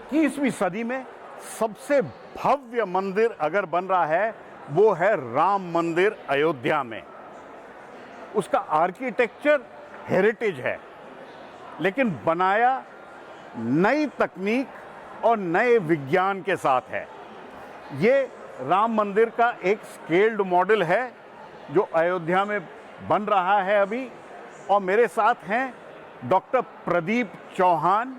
21वीं सदी में सबसे भव्य मंदिर अगर बन रहा है वो है राम मंदिर अयोध्या में। उसका आर्किटेक्चर हेरिटेज है, लेकिन बनाया नई तकनीक और नए विज्ञान के साथ है। ये राम मंदिर का एक स्केल्ड मॉडल है जो अयोध्या में बन रहा है अभी। और मेरे साथ हैं डॉक्टर प्रदीप चौहान,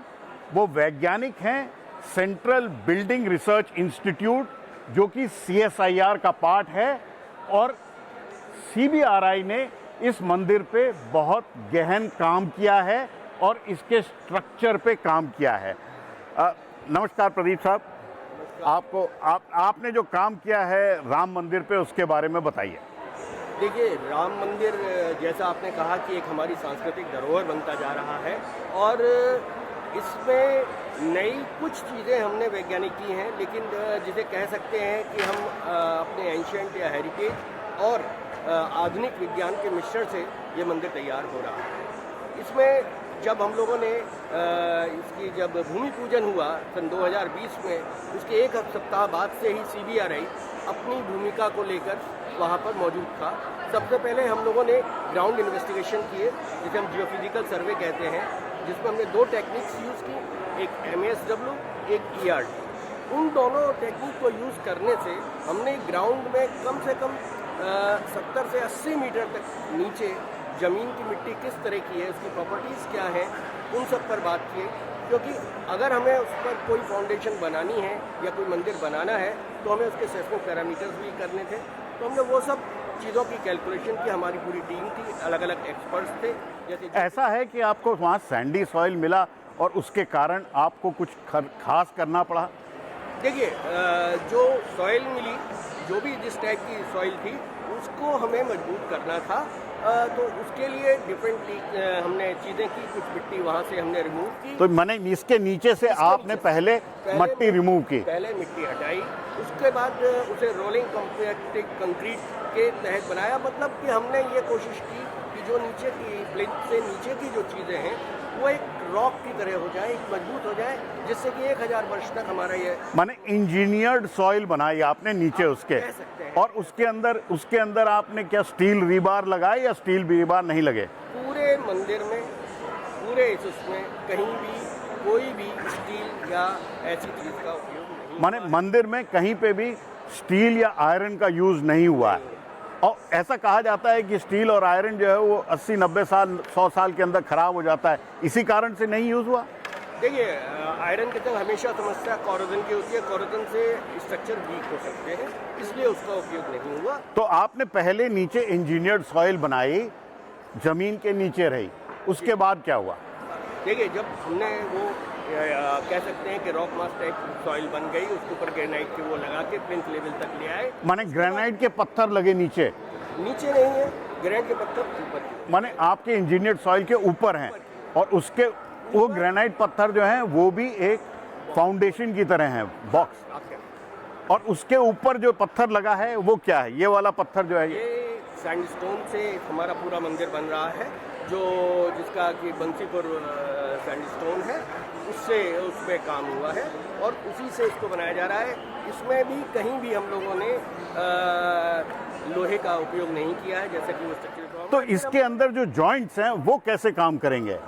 वो वैज्ञानिक हैं सेंट्रल बिल्डिंग रिसर्च इंस्टीट्यूट, जो कि CSIR का पार्ट है, और CBRI ने इस मंदिर पे बहुत गहन काम किया है और इसके स्ट्रक्चर पे काम किया है। नमस्कार प्रदीप साहब, आपने जो काम किया है राम मंदिर पे उसके बारे में बताइए। देखिए, राम मंदिर जैसा आपने कहा कि एक हमारी सांस्कृतिक धरोहर बनता जा रहा है, और इसमें नई कुछ चीज़ें हमने वैज्ञानिक की हैं, लेकिन जिसे कह सकते हैं कि हम अपने एंशिएंट या हेरिटेज और आधुनिक विज्ञान के मिश्रण से ये मंदिर तैयार हो रहा है। इसमें जब हम लोगों ने इसकी जब भूमि पूजन हुआ सन 2020 में, उसके एक सप्ताह बाद से ही CBRI अपनी भूमिका को लेकर वहाँ पर मौजूद था। सबसे पहले हम लोगों ने ग्राउंड इन्वेस्टिगेशन किए, जिसे हम जियोफिजिकल सर्वे कहते हैं, जिसमें हमने 2 टेक्निक्स यूज़ की, एक MASW, एक ERT। उन दोनों टेक्निक को यूज़ करने से हमने ग्राउंड में कम से कम 70 से 80 मीटर तक नीचे ज़मीन की मिट्टी किस तरह की है, उसकी प्रॉपर्टीज़ क्या है, उन सब पर बात की। क्योंकि अगर हमें उस पर कोई फाउंडेशन बनानी है या कोई मंदिर बनाना है तो हमें उसके सेस्मिक पैरामीटर्स भी करने थे। तो हमने वो सब चीज़ों की कैलकुलेशन की, हमारी पूरी टीम थी, अलग अलग एक्सपर्ट्स थे। जैसे ऐसा है कि आपको वहाँ सैंडी सॉइल मिला और उसके कारण आपको कुछ खास करना पड़ा? देखिए, जो सॉइल मिली, जो भी जिस टाइप की सॉइल थी, उसको हमें मजबूत करना था। तो उसके लिए डिफरेंटली हमने चीज़ें की, कुछ मिट्टी वहाँ से हमने रिमूव की। तो माने इसके नीचे से आपने पहले मिट्टी रिमूव की? पहले मिट्टी हटाई, उसके बाद उसे रोलिंग कंक्रीट के तहत बनाया। मतलब कि हमने ये कोशिश की कि जो नीचे की प्लिंथ से नीचे की जो चीज़ें हैं वो एक रॉक की तरह हो जाए, एक मजबूत हो जाए, जिससे कि 1000 वर्ष तक हमारा ये माने इंजीनियर्ड सॉइल बनाई आपने नीचे उसके। कह सकते हैं। और उसके अंदर आपने क्या स्टील रीबार लगाए या स्टील रीबार नहीं लगे? पूरे मंदिर में, पूरे उसमें कहीं भी कोई भी स्टील या ऐसी चीज़ का उपयोग नहीं। माने मंदिर में कहीं पे भी स्टील या आयरन का यूज नहीं हुआ है। और ऐसा कहा जाता है कि स्टील और आयरन जो है वो 80-90 साल 100 साल के अंदर खराब हो जाता है, इसी कारण से नहीं यूज हुआ? देखिए, आयरन के संग हमेशा समस्या कोरोजन की होती है। कोरोजन से स्ट्रक्चर वीक हो सकते हैं, इसलिए उसका उपयोग नहीं हुआ। तो आपने पहले नीचे इंजीनियर्ड सॉइल बनाई, जमीन के नीचे रही, उसके बाद क्या हुआ? देखिए, जब हमने वो कह सकते हैं कि रॉक मास टाइप सॉइल बन गई, उसके ऊपर ग्रेनाइट के वो लगा के प्लिंथ लेवल तक ले आए। माने ग्रेनाइट के पत्थर लगे नीचे? नीचे नहीं है, ग्रेनाइट के पत्थर ऊपर। माने आपके इंजीनियर्ड सॉइल के ऊपर हैं, और उसके वो ग्रेनाइट पत्थर जो हैं वो भी एक फाउंडेशन की तरह हैं, बॉक्स। और उसके ऊपर जो पत्थर लगा है वो क्या है? ये वाला पत्थर जो है, ये सैंडस्टोन से हमारा पूरा मंदिर बन रहा है, जो जिसका कि बंसीपुर सैंडस्टोन है, उससे उसमें काम हुआ है और उसी से इसको बनाया जा रहा है। इसमें भी कहीं भी हम लोगों ने लोहे का उपयोग नहीं किया है, जैसे कि वो स्ट्रक्चर। तो इसके अंदर जो जॉइंट्स हैं वो कैसे काम करेंगे?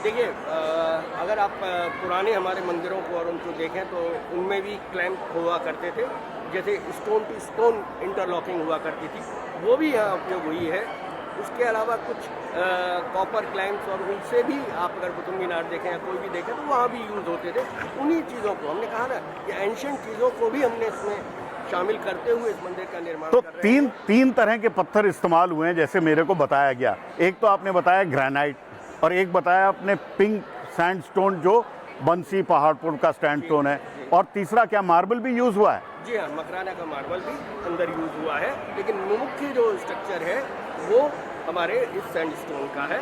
देखिए, अगर आप पुराने हमारे मंदिरों को और उनको देखें तो उनमें भी क्लैंप हुआ करते थे, जैसे स्टोन टू स्टोन इंटरलॉकिंग हुआ करती थी, वो भी यहाँ उपयोग हुई है। उसके अलावा कुछ कॉपर क्लैंप्स, और उनसे भी आप अगर कुतुब मीनार देखें या कोई भी देखें तो वहाँ भी यूज़ होते थे। उन्हीं चीज़ों को हमने कहा ना कि एंशिएंट चीज़ों को भी हमने इसमें शामिल करते हुए इस मंदिर का निर्माण तो कर रहे हैं। तीन तरह के पत्थर इस्तेमाल हुए हैं, जैसे मेरे को बताया गया। एक तो आपने बताया ग्रेनाइट, और एक बताया आपने पिंक सैंडस्टोन जो बंसी पहाड़पुर का सैंडस्टोन है, और तीसरा क्या मार्बल भी यूज़ हुआ है? जी हाँ, मकराना का मार्बल भी अंदर यूज़ हुआ है, लेकिन मुख्य जो स्ट्रक्चर है वो हमारे इस सैंडस्टोन का है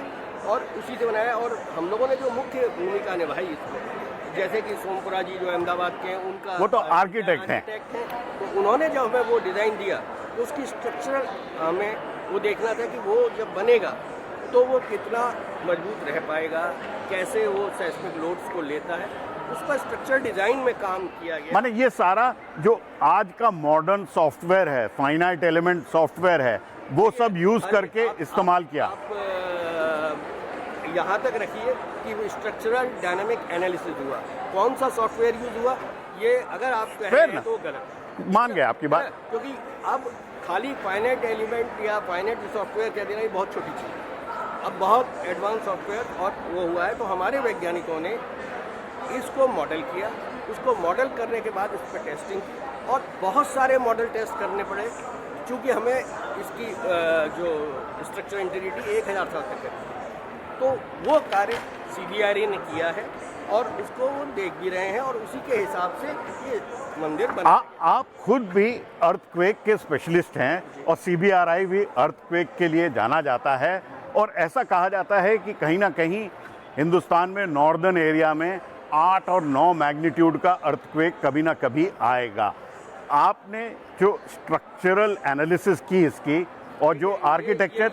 और उसी से बनाया। और हम लोगों ने जो मुख्य भूमिका निभाई इसमें, जैसे कि सोमपुरा जी जो अहमदाबाद के हैं, उनका वो तो आर्किटेक्ट हैं, तो उन्होंने जब हमें वो डिज़ाइन दिया तो उसकी स्ट्रक्चरल हमें वो देखना था कि वो जब बनेगा तो वो कितना मजबूत रह पाएगा, कैसे वो सेस्मिक लोड्स को लेता है, उसका स्ट्रक्चर डिजाइन में काम किया गया। माने ये सारा जो आज का मॉडर्न सॉफ्टवेयर है, फाइनाइट एलिमेंट सॉफ्टवेयर है, वो सब यूज करके इस्तेमाल किया। आप यहाँ तक रखिए कि स्ट्रक्चरल डायनामिक एनालिसिस हुआ, कौन सा सॉफ्टवेयर यूज हुआ, ये अगर आप कह रहे हैं तो गलत। मान गए आपकी बात, क्योंकि अब खाली फाइनाइट एलिमेंट या फाइनाइट सॉफ्टवेयर कह देना ये बहुत छोटी चीज़ है। अब बहुत एडवांस सॉफ्टवेयर और वो हुआ है, तो हमारे वैज्ञानिकों ने इसको मॉडल किया, उसको मॉडल करने के बाद इस पर टेस्टिंग की और बहुत सारे मॉडल टेस्ट करने पड़े, क्योंकि हमें इसकी जो स्ट्रक्चर इंटीग्रिटी 1000 साल तक है। तो वो कार्य CBRE ने किया है और उसको वो देख भी रहे हैं और उसी के हिसाब से ये मंदिर बना। आप खुद भी अर्थक्वेक के स्पेशलिस्ट हैं और CBRI भी अर्थक्वेक के लिए जाना जाता है, और ऐसा कहा जाता है कि कहीं ना कहीं हिंदुस्तान में नॉर्दर्न एरिया में 8 और 9 मैग्नीट्यूड का अर्थक्वेक कभी ना कभी आएगा। आपने जो स्ट्रक्चरल एनालिसिस की इसकी और जो आर्किटेक्चर,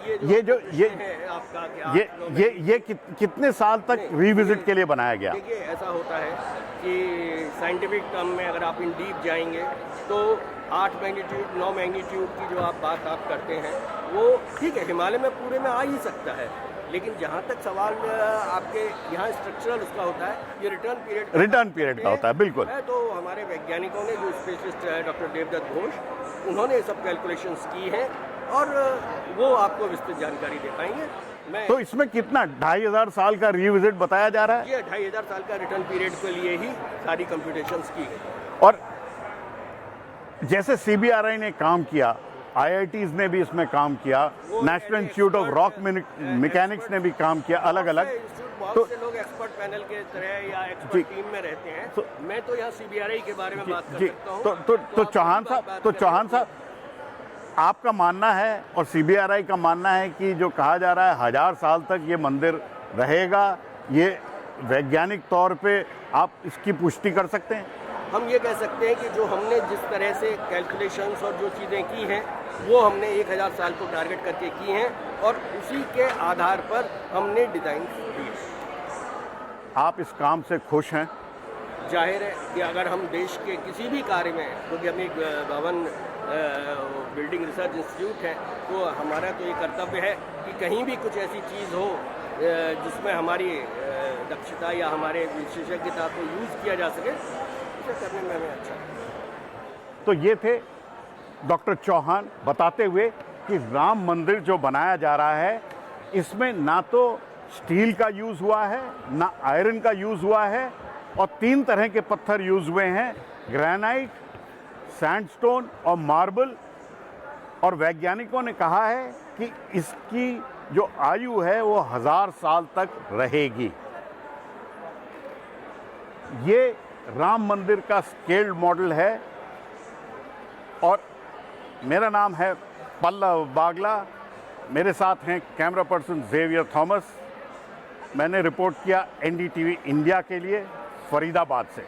ये कितने साल तक रिविजिट के लिए बनाया गया? देखिए ऐसा होता है कि साइंटिफिक टर्म में अगर आप इन डीप जाएंगे तो 8 मैग्नीट्यूड 9 मैग्नीट्यूड की जो आप करते हैं वो ठीक है, हिमालय में पूरे में आ ही सकता है, लेकिन जहाँ तक सवाल आपके यहाँ स्ट्रक्चरल उसका होता है, ये रिटर्न पीरियड का होता है। बिल्कुल है। तो हमारे वैज्ञानिकों ने, जो स्पेशलिस्ट है डॉक्टर देवदत्त घोष, उन्होंने ये सब कैलकुलेशंस की हैं और वो आपको विस्तृत जानकारी दे पाएंगे। तो इसमें कितना 2500 साल का रिविजिट बताया जा रहा है? ये 2500 साल का रिटर्न पीरियड के लिए ही सारी कंप्यूटेशंस की गई। और जैसे CBRI ने काम किया, IITs ने भी इसमें काम किया, national institute of rock mechanics ने भी काम किया, अलग अलग। तो लोग एक्सपर्ट पैनल के तरह या एक्सपर्ट टीम में रहते हैं, तो मैं तो यहाँ CBRI के बारे में बात कर सकता हूँ। तो चौहान साहब आपका मानना है और CBRI का मानना है कि जो कहा जा रहा है 1000 साल तक ये मंदिर रहेगा, ये वैज्ञानिक तौर पे आप इसकी पुष्टि कर सकते हैं? हम ये कह सकते हैं कि जो हमने जिस तरह से कैलकुलेशंस और जो चीज़ें की हैं वो हमने 1000 साल को टारगेट करके की हैं और उसी के आधार पर हमने डिज़ाइन किए। आप इस काम से खुश हैं? जाहिर है कि अगर हम देश के किसी भी कार्य में, क्योंकि हम एक भवन बिल्डिंग रिसर्च इंस्टीट्यूट है, तो हमारा तो ये कर्तव्य है कि कहीं भी कुछ ऐसी चीज़ हो जिसमें हमारी दक्षता या हमारे विशेषज्ञता को यूज़ किया जा सके, उसे करने में हमें अच्छा है। तो ये थे डॉक्टर चौहान बताते हुए कि राम मंदिर जो बनाया जा रहा है, इसमें ना तो स्टील का यूज़ हुआ है, ना आयरन का यूज़ हुआ है, और 3 तरह के पत्थर यूज़ हुए हैं, ग्रेनाइट, सैंडस्टोन और मार्बल। और वैज्ञानिकों ने कहा है कि इसकी जो आयु है वो 1000 साल तक रहेगी। ये राम मंदिर का स्केल्ड मॉडल है और मेरा नाम है पल्लव बागला, मेरे साथ हैं कैमरा पर्सन जेवियर थॉमस। मैंने रिपोर्ट किया NDTV इंडिया के लिए फरीदाबाद से।